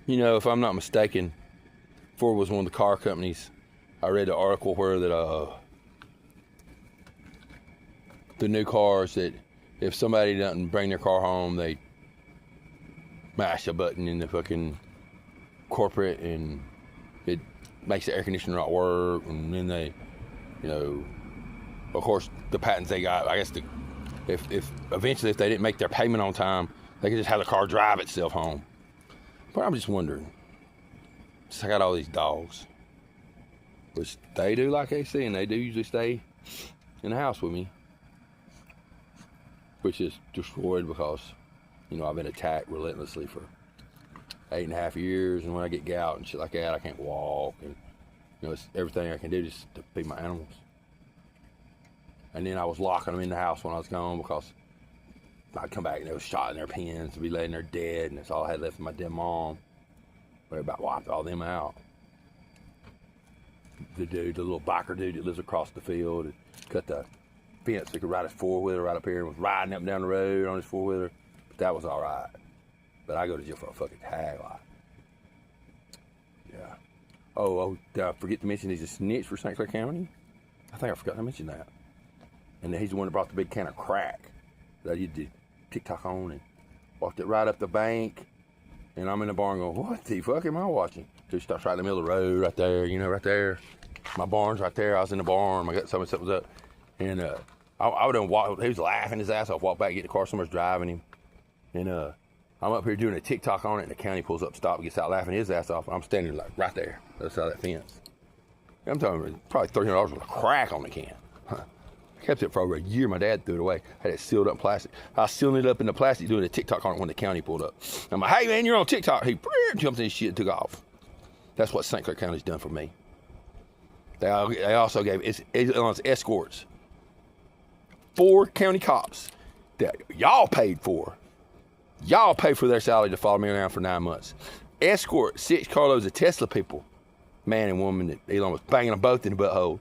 You know, if I'm not mistaken, Ford was one of the car companies. I read the article where that the new cars, that if somebody doesn't bring their car home, they mash a button in the fucking corporate and it makes the air conditioner not work, and then they, you know, of course the patents they got, I guess if eventually if they didn't make their payment on time, they could just have the car drive itself home. But I'm just wondering, I got all these dogs, which they do like AC, and they do usually stay in the house with me, which is destroyed because, you know, I've been attacked relentlessly for 8.5 years, and when I get gout and shit like that, I can't walk, and you know, it's everything I can do just to feed my animals. And then I was locking them in the house when I was gone because I'd come back and they were shot in their pens to be laying there dead, and that's all I had left of my dead mom. But about wiped all them out. The little biker dude that lives across the field, and cut the fence so he could ride his four-wheeler right up here, and was riding up and down the road on his four-wheeler. But that was all right. But I go to jail for a fucking tag lot. Yeah. Oh, did I forget to mention he's a snitch for St. Clair County? I think I forgot to mention that. And he's the one that brought the big can of crack that I did the TikTok on, and walked it right up the bank. And I'm in the barn going, what the fuck am I watching? So he starts right in the middle of the road right there, you know, right there. My barn's right there. I was in the barn. My gut something was up. And I would have walked. He was laughing his ass off. Walk back, get the car. Someone's driving him. And I'm up here doing a TikTok on it, and the county pulls up, stop, gets out laughing his ass off. And I'm standing like right there, other side of that fence. I'm talking about probably $300 worth of crack on the can. I kept it for over a year. My dad threw it away. Had it sealed up in plastic. I was sealing it up in the plastic, doing a TikTok on it when the county pulled up. I'm like, hey man, you're on TikTok. He jumped in his shit and took off. That's what St. Clair County's done for me. They also gave escorts 4 county cops that y'all paid for. Y'all paid for their salary to follow me around for 9 months. Escort 6 carloads of Tesla people, man and woman, that Elon was banging them both in the butthole,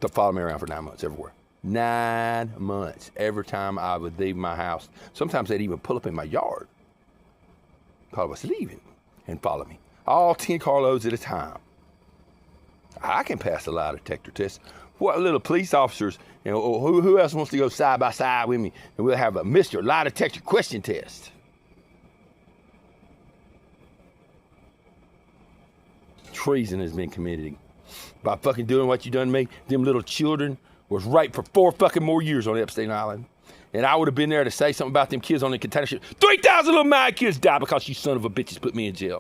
to follow me around for 9 months everywhere. 9 months every time I would leave my house. Sometimes they'd even pull up in my yard because I was leaving and follow me. All 10 carloads at a time. I can pass a lie detector test. What little police officers, you know, who else wants to go side by side with me? And we'll have a Mr. Lie Detector question test. Treason has been committed by fucking doing what you done to me. Them little children was raped for 4 fucking more years on Epstein Island. And I would have been there to say something about them kids on the container ship. 3,000 little mad kids died because you son of a bitches put me in jail.